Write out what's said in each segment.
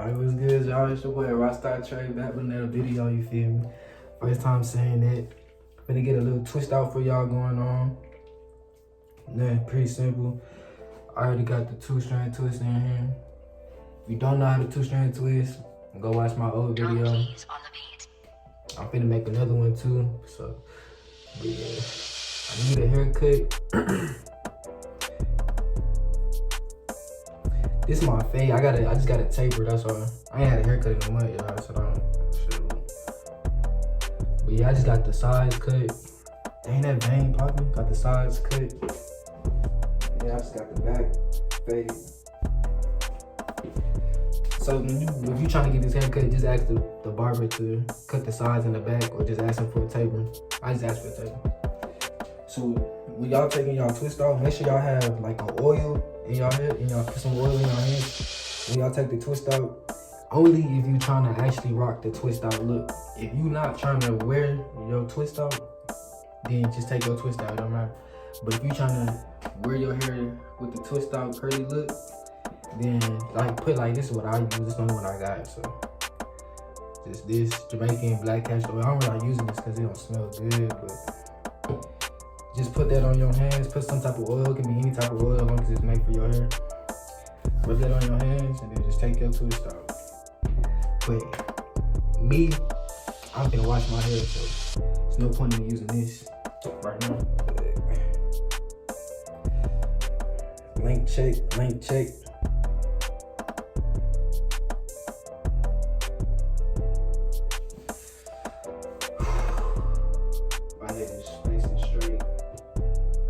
Alright, what's good, y'all? It's your boy Rockstar Trey back with another video, you feel me? First time saying that. Finna get a little twist out for y'all going on. Nothing pretty simple. I already got the 2-strand twist in here. If you don't know how to 2-strand twist, go watch my old video. I'm finna make another one too. So, but yeah. I need a haircut. This is my fade. I just got a taper, that's all. I ain't had a haircut in a month, y'all, so but yeah, I just got the sides cut. Ain't that vein popping? Got the sides cut. Yeah, I just got the back fade. So if you trying to get this haircut, just ask the barber to cut the sides and the back, or just ask him for a taper. I just asked for a taper. So when y'all taking y'all twist off, make sure y'all have like an oil in y'all hair, and y'all put some oil in y'all hands. When y'all take the twist out, only if you trying to actually rock the twist out look. If you not trying to wear your twist out, then just take your twist out, it don't matter. But if you trying to wear your hair with the twist out curly look, then like put like this is what I use, this is the only one I got. So just this Jamaican black castor oil. I don't really like using this because it don't smell good, but just put that on your hands. Put some type of oil, it can be any type of oil as long as it's made for your hair. Rub that on your hands and then just take your twist out. But me, I'm gonna wash my hair, so there's no point in using this right now. Length check, length check. My head is nice and straight.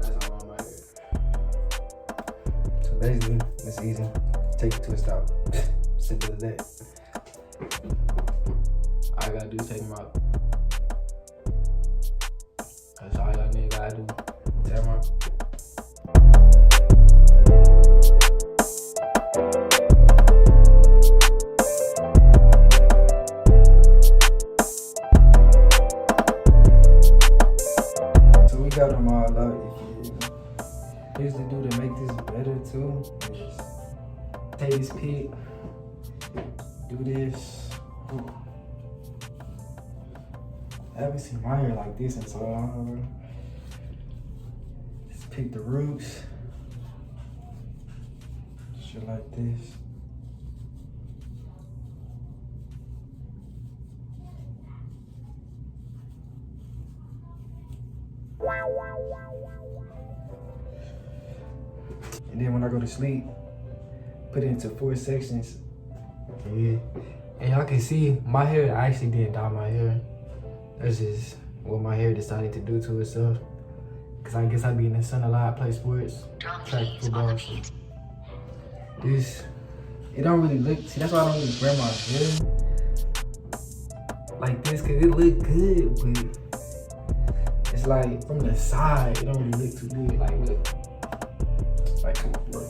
That's how long my hair. So basically, it's easy. Take the twist out. Simple as that. All I gotta do is take them out. That's all y'all niggas gotta do. Take them out. So we got them all out. Here's the do to make this better too. Is take this pick, do this. Ooh. I haven't seen my hair like this in so long. Just pick the roots. Shit like this. And then when I go to sleep, put it into 4 sections. Yeah. And y'all can see my hair, I actually didn't dye my hair. That's just what my hair decided to do to itself. Cause I guess I be in the sun a lot, play sports, track, football. So this, it don't really look, see that's why I don't really wear my hair like this, cause it look good, but it's like from the side, it don't really look too good. Like look, like come on, bro.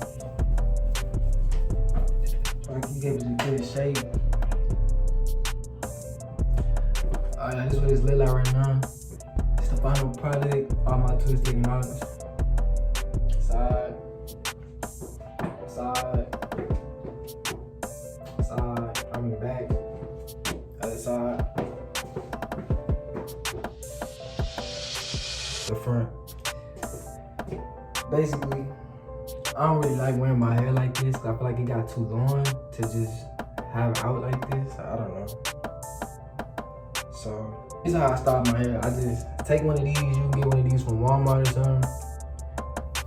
Like you gave it a good shape. This is what it's lit like right now. It's the final product. All my twists taken out. Side, side, side. I mean back. Other side. The front. Basically, I don't really like wearing my hair like this. I feel like it got too long to just have it out like this. I don't know. So this is how I style my hair. I just take one of these. You can get one of these from Walmart or something.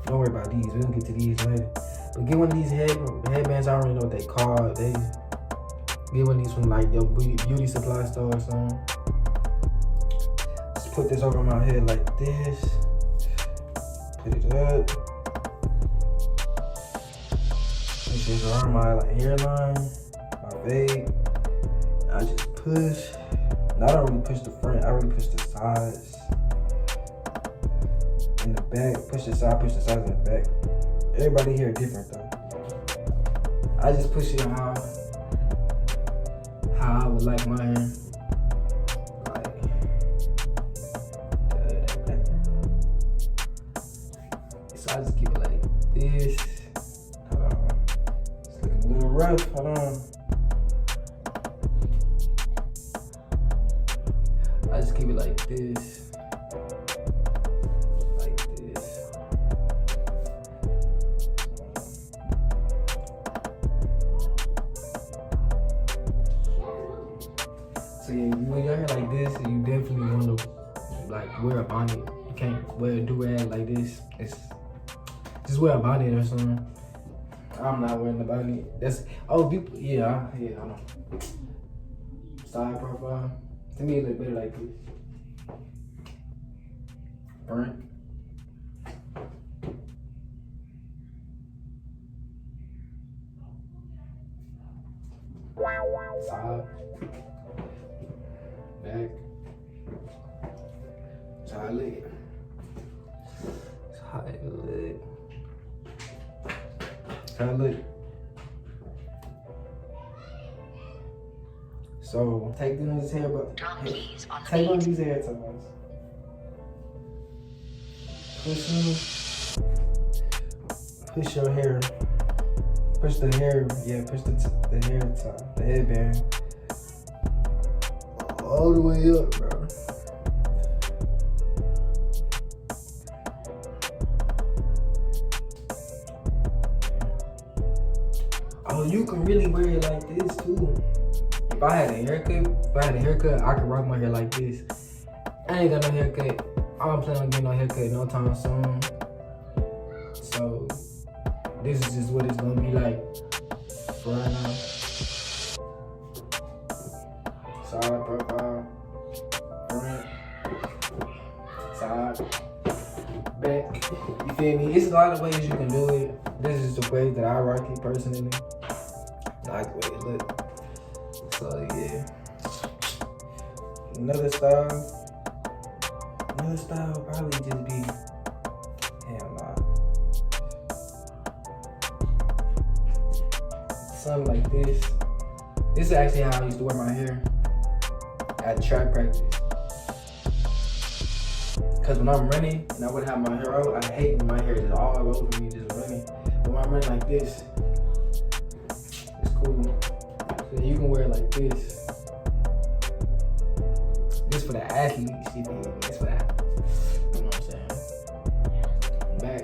Don't worry about these. We'll get to these later. But get one of these headbands. I don't really know what they call. They get one of these from like your beauty supply store or something. Just put this over my head like this. Put it up. This is around my hairline, my fade. I just push. I don't really push the front, I really push the sides and the back. Push the sides and the back. Everybody here different though. I just push it how I would like my hair. Like so I just keep it like this. Hold on. It's looking a little rough, hold on. this. Like this. So yeah, when your hair like this, you definitely want to like wear a bonnet. You can't wear a do-rag like this. It's just wear a bonnet or something. I'm not wearing the bonnet. That's people. Yeah, I know. Side profile. To me, it look better like this. Burnt. Side. Back. Side leg. Side leg. Side leg. So take these hair, but take one of these hair ties. Push your hair. Push the hair. Yeah, push the hair tie, the headband all the way up, bro. Oh, you can really wear it like this too. If I had a haircut, I could rock my hair like this. I ain't got no haircut. I don't plan on getting no haircut no time soon. So this is just what it's gonna be like for right now. Side profile, front, side, back. You feel me? It's a lot of ways you can do it. This is the way that I rock it personally. I like the way it look. So yeah. Another style would probably just be something like this. This is actually how I used to wear my hair at track practice. Cause when I'm running and I would have my hair out, I hate when my hair is all over me just running. But when I'm running like this, it's cool. So you can wear it like this. This for the athletes, you feel me? This for that. You know what I'm saying? Back.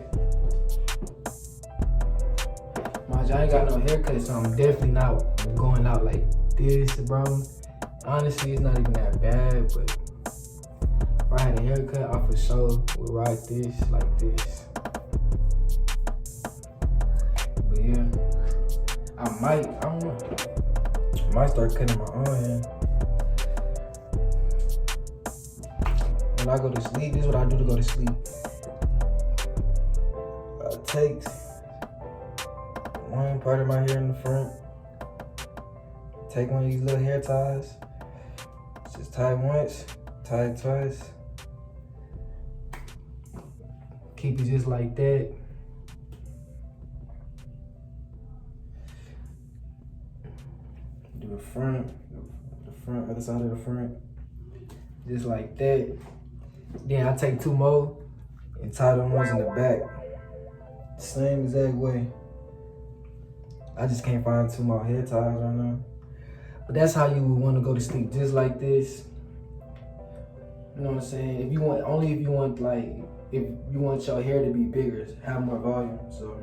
Mind you, I ain't got no haircut, so I'm definitely not going out like this, bro. Honestly, it's not even that bad, but if I had a haircut, I for sure would rock this like this. But yeah, I might start cutting my own hair. When I go to sleep, this is what I do to go to sleep. I take one part of my hair in the front, take one of these little hair ties, just tie it once, tie it twice, keep it just like that. Do the front, other side of the front, just like that. Then I take two more and tie them ones in the back. Same exact way. I just can't find two more hair ties right now. But that's how you would want to go to sleep, just like this. You know what I'm saying? If you want your hair to be bigger, have more volume. So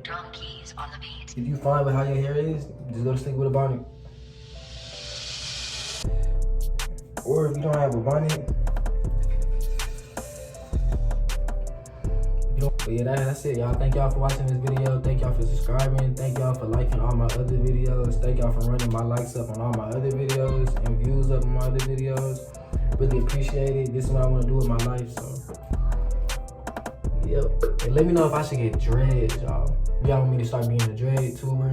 drum keys on the beat. If you find with how your hair is, just go to sleep with a bonnet. Or if you don't have a bonnet, but yeah, that's it, y'all. Thank y'all for watching this video. Thank y'all for subscribing. Thank y'all for liking all my other videos. Thank y'all for running my likes up on all my other videos and views up on my other videos. Really appreciate it. This is what I want to do with my life, so yep. And let me know if I should get dreads, y'all. Y'all want me to start being a dread tuber,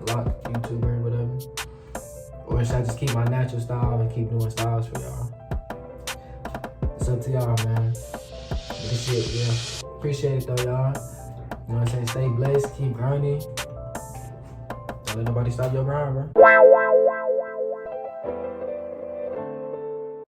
lock YouTuber, whatever. Or should I just keep my natural style and keep doing styles for y'all? It's up to y'all, man. This shit, yeah. Appreciate it though, y'all. You know what I'm saying? Stay blessed, keep grinding. Don't let nobody stop your grind, bro.